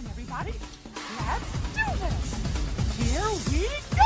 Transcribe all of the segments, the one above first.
on, everybody. Let's do this. Here we go.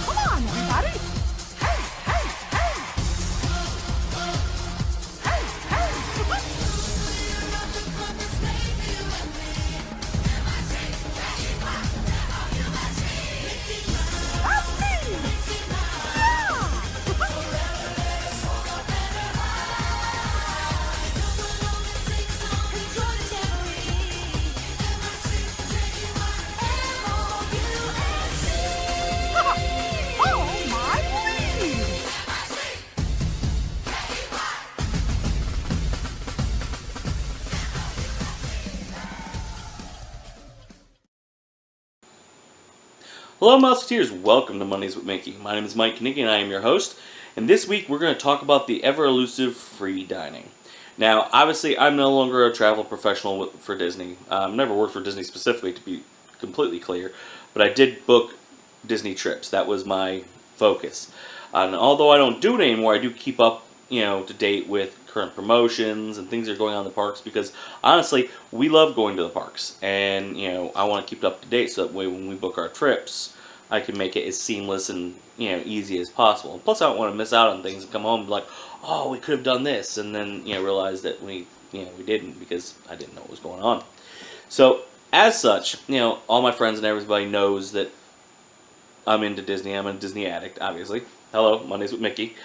Come on, everybody. Hey, hey, hey. Hey, hey. That's me. Yeah. Oh, my please. Hello Musketeers, welcome to Mondays with Mickey. My name is Mike Knickie and I am your host. And this week we're going to talk about the ever-elusive free dining. Now, obviously I'm no longer a travel professional for Disney. I've never worked for Disney specifically, to be completely clear. But I did book Disney trips. That was my focus. And although I don't do it anymore, I do keep up, to date with current promotions and things that are going on in the parks, because honestly, we love going to the parks, and I want to keep it up to date so that way when we book our trips, I can make it as seamless and easy as possible. And plus, I don't want to miss out on things and come home and be like, oh, we could have done this, and then realize that we didn't, because I didn't know what was going on. So as such, all my friends and everybody knows that I'm into Disney. I'm a Disney addict, obviously. Hello, Mondays with Mickey.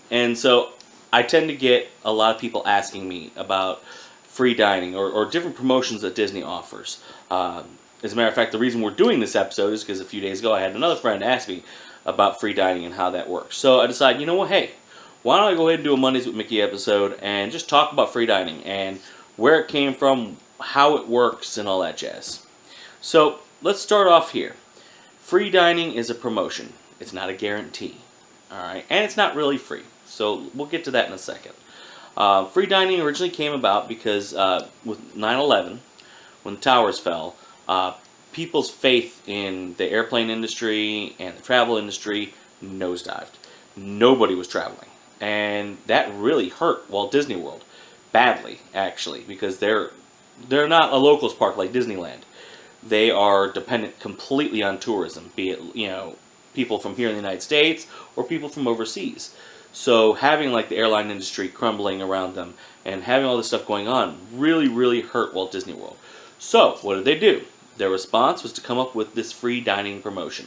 And so I tend to get a lot of people asking me about free dining or different promotions that Disney offers. As a matter of fact, the reason we're doing this episode is because a few days ago I had another friend ask me about free dining and how that works. So I decided, you know what, hey, why don't I go ahead and do a Mondays with Mickey episode and just talk about free dining and where it came from, how it works, and all that jazz. So let's start off here. Free dining is a promotion. It's not a guarantee. Alright, and it's not really free. So we'll get to that in a second. Free dining originally came about because with 9/11, when the towers fell, people's faith in the airplane industry and the travel industry nosedived. Nobody was traveling. And that really hurt Walt Disney World. Badly, actually, because they're not a locals park like Disneyland. They are dependent completely on tourism, be it, people from here in the United States or people from overseas. So having like the airline industry crumbling around them and having all this stuff going on really, really hurt Walt Disney World. So what did they do? Their response was to come up with this free dining promotion.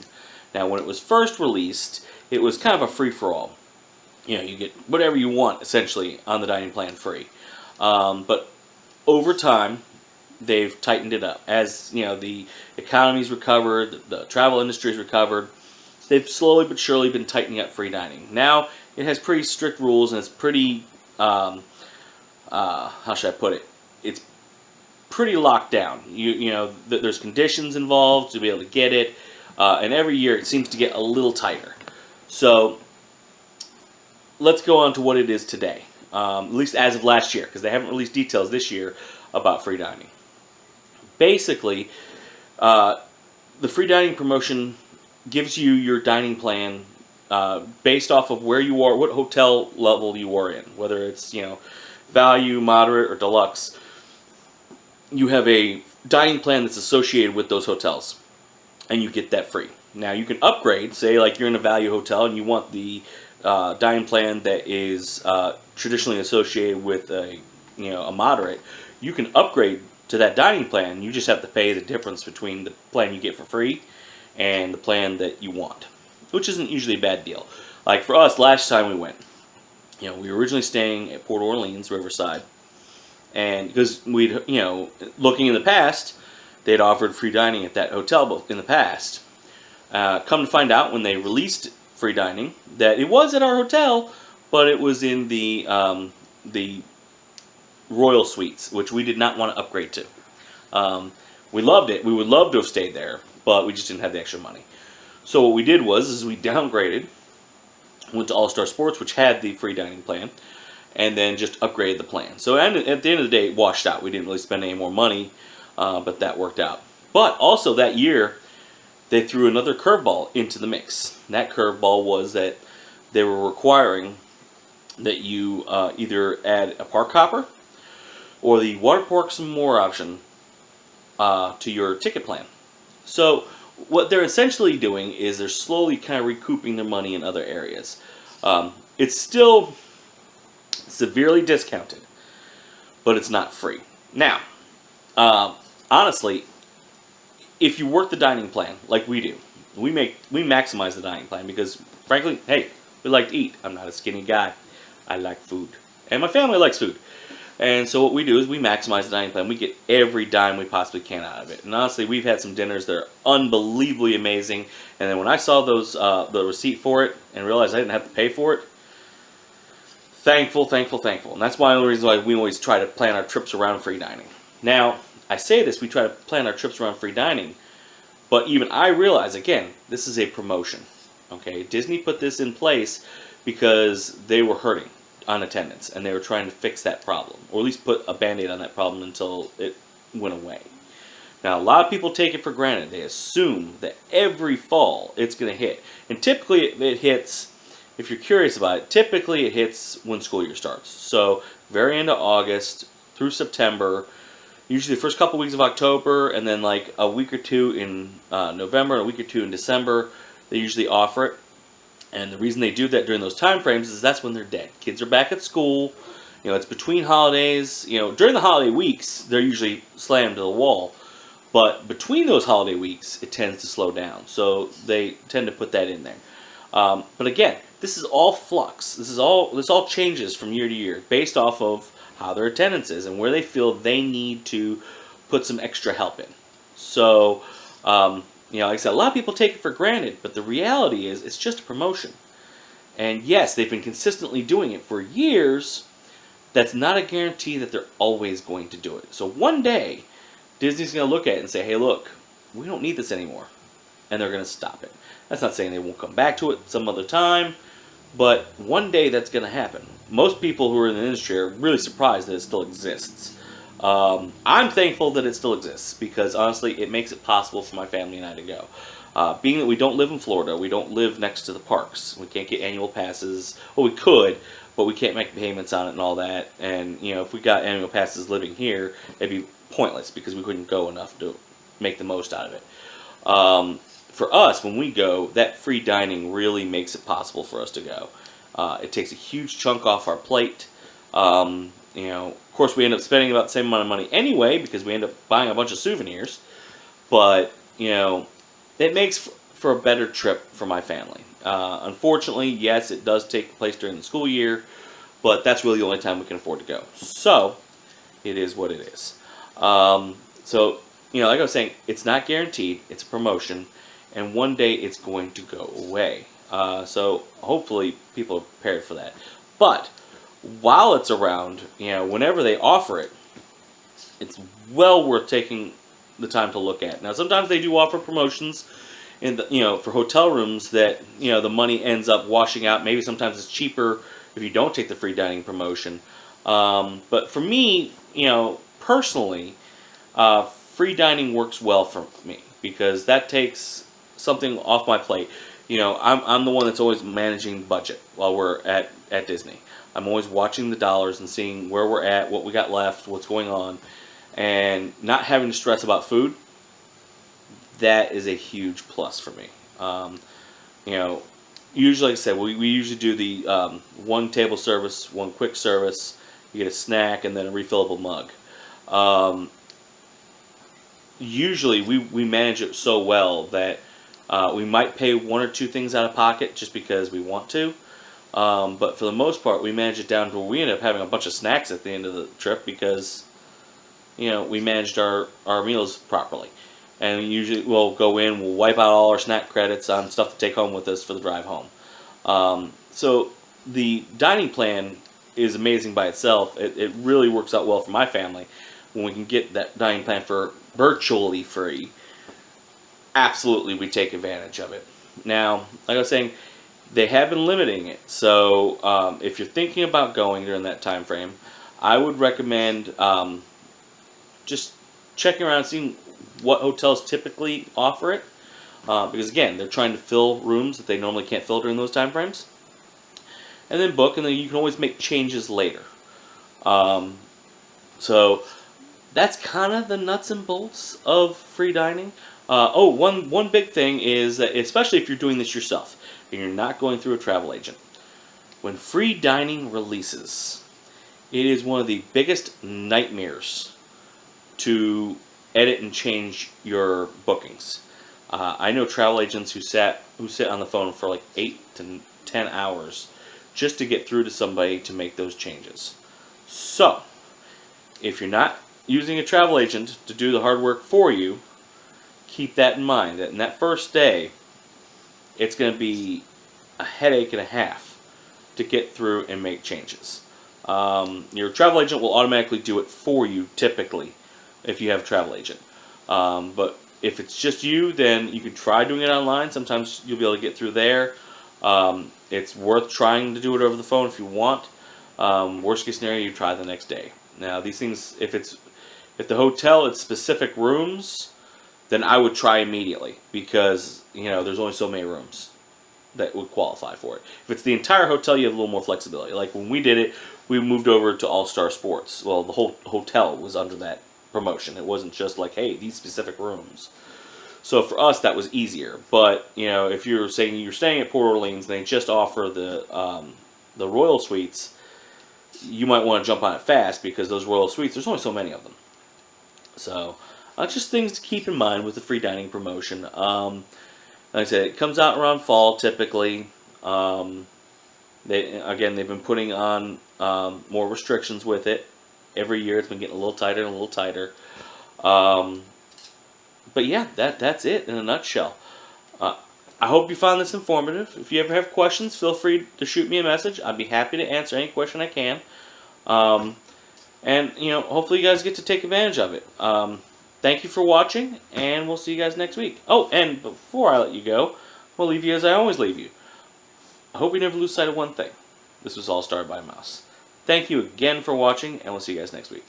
Now when it was first released, it was kind of a free-for-all. You get whatever you want essentially on the dining plan free. But over time, they've tightened it up. As the economy's recovered, the travel industry's recovered, they've slowly but surely been tightening up free dining. Now it has pretty strict rules, and it's pretty, how should I put it? It's pretty locked down. There's conditions involved to be able to get it, and every year it seems to get a little tighter. So let's go on to what it is today, at least as of last year, because they haven't released details this year about free dining. Basically, the free dining promotion gives you your dining plan based off of where you are, what hotel level you are in, whether it's value, moderate, or deluxe. You have a dining plan that's associated with those hotels, and you get that free. Now you can upgrade, say like you're in a value hotel and you want the dining plan that is traditionally associated with a moderate. You can upgrade to that dining plan. You just have to pay the difference between the plan you get for free and the plan that you want, which isn't usually a bad deal. Like for us, last time we went, we were originally staying at Port Orleans, Riverside, and because we'd, looking in the past, they'd offered free dining at that hotel in the past. Come to find out, when they released free dining, that it was at our hotel, but it was in the Royal Suites, which we did not want to upgrade to. We loved it. We would love to have stayed there, but we just didn't have the extra money. So what we did was we downgraded, went to All Star Sports, which had the free dining plan, and then just upgraded the plan. So at the end of the day, it washed out. We didn't really spend any more money, but that worked out. But also that year, they threw another curveball into the mix. And that curveball was that they were requiring that you either add a park hopper or the water parks and more option to your ticket plan. So what they're essentially doing is they're slowly kind of recouping their money in other areas. It's still severely discounted, but it's not free. Now, honestly, if you work the dining plan like we do, we maximize the dining plan because, frankly, hey, we like to eat. I'm not a skinny guy. I like food, and my family likes food. And so what we do is we maximize the dining plan. We get every dime we possibly can out of it. And honestly, we've had some dinners that are unbelievably amazing. And then when I saw the receipt for it and realized I didn't have to pay for it, thankful. And that's one of the reasons why we always try to plan our trips around free dining. Now, I say this, we try to plan our trips around free dining, but even I realize, again, this is a promotion. Okay, Disney put this in place because they were hurting on attendance, and they were trying to fix that problem, or at least put a Band-Aid on that problem until it went away. Now, a lot of people take it for granted. They assume that every fall it's going to hit. And typically it hits, if you're curious about it, typically it hits when school year starts. So, very end of August through September, usually the first couple weeks of October, and then like a week or two in November and a week or two in December, they usually offer it. And the reason they do that during those time frames is that's when they're dead. Kids are back at school. You know, it's between holidays. You know, during the holiday weeks, they're usually slammed to the wall. But between those holiday weeks, it tends to slow down. So they tend to put that in there. But again, this is all flux. This all changes from year to year based off of how their attendance is and where they feel they need to put some extra help in. So, you know, like I said, a lot of people take it for granted, but the reality is it's just a promotion. And yes, they've been consistently doing it for years. That's not a guarantee that they're always going to do it. So one day, Disney's going to look at it and say, hey, look, we don't need this anymore. And they're going to stop it. That's not saying they won't come back to it some other time, but one day that's going to happen. Most people who are in the industry are really surprised that it still exists. I'm thankful that it still exists because honestly, it makes it possible for my family and I to go. Being that we don't live in Florida, we don't live next to the parks. We can't get annual passes. Well, we could, but we can't make payments on it and all that. And you know, if we got annual passes living here, it'd be pointless because we couldn't go enough to make the most out of it. For us, when we go, that free dining really makes it possible for us to go. It takes a huge chunk off our plate. You know, of course, we end up spending about the same amount of money anyway because we end up buying a bunch of souvenirs. But, you know, it makes for a better trip for my family. Unfortunately, yes, it does take place during the school year, but that's really the only time we can afford to go. So, it is what it is. So, you know, like I was saying, it's not guaranteed. It's a promotion. And one day it's going to go away. So, hopefully, people are prepared for that. But while it's around, you know, whenever they offer it, it's well worth taking the time to look at. Now, sometimes they do offer promotions in the, you know, for hotel rooms that, you know, the money ends up washing out. Maybe sometimes it's cheaper if you don't take the free dining promotion. But for me, you know, personally, free dining works well for me because that takes something off my plate. You know, I'm the one that's always managing budget while we're at Disney. I'm always watching the dollars and seeing where we're at, what we got left, what's going on, and not having to stress about food. That is a huge plus for me. You know, usually, like I said, we usually do the one table service, one quick service. You get a snack and then a refillable mug. Usually, we manage it so well that we might pay one or two things out of pocket just because we want to. But for the most part, we manage it down to where we end up having a bunch of snacks at the end of the trip because, you know, we managed our meals properly. And usually we'll go in, we'll wipe out all our snack credits on stuff to take home with us for the drive home. So the dining plan is amazing by itself. It really works out well for my family. when we can get that dining plan for virtually free, absolutely we take advantage of it. Now, like I was saying, they have been limiting it. So if you're thinking about going during that time frame, I would recommend just checking around, seeing what hotels typically offer it. Because again, they're trying to fill rooms that they normally can't fill during those time frames. And then book, and then you can always make changes later. So that's kind of the nuts and bolts of free dining. One big thing is that, especially if you're doing this yourself and you're not going through a travel agent, when free dining releases, it is one of the biggest nightmares to edit and change your bookings. I know travel agents who sit on the phone for like 8 to 10 hours just to get through to somebody to make those changes. So, if you're not using a travel agent to do the hard work for you, keep that in mind. That in that first day, it's going to be a headache and a half to get through and make changes. Your travel agent will automatically do it for you, typically, if you have a travel agent. But if it's just you, then you can try doing it online. Sometimes you'll be able to get through there. It's worth trying to do it over the phone if you want. Worst case scenario, you try the next day. Now, these things, if the hotel it's specific rooms, then I would try immediately, because there's only so many rooms that would qualify for it. If it's the entire hotel, you have a little more flexibility. Like when we did it, we moved over to All Star Sports. Well, the whole hotel was under that promotion. It wasn't just like, hey, these specific rooms. So for us, that was easier. But if you're saying you're staying at Port Orleans, and they just offer the Royal Suites, you might want to jump on it fast, because those Royal Suites, there's only so many of them. So just things to keep in mind with the free dining promotion. Like I said, it comes out around fall typically. They've been putting on more restrictions with it. Every year it's been getting a little tighter and a little tighter. But yeah, that's it in a nutshell. I hope you found this informative. If you ever have questions, feel free to shoot me a message. I'd be happy to answer any question I can. And hopefully you guys get to take advantage of it. Thank you for watching, and we'll see you guys next week. Oh, and before I let you go, I'll leave you as I always leave you. I hope you never lose sight of one thing. This was all started by a mouse. Thank you again for watching, and we'll see you guys next week.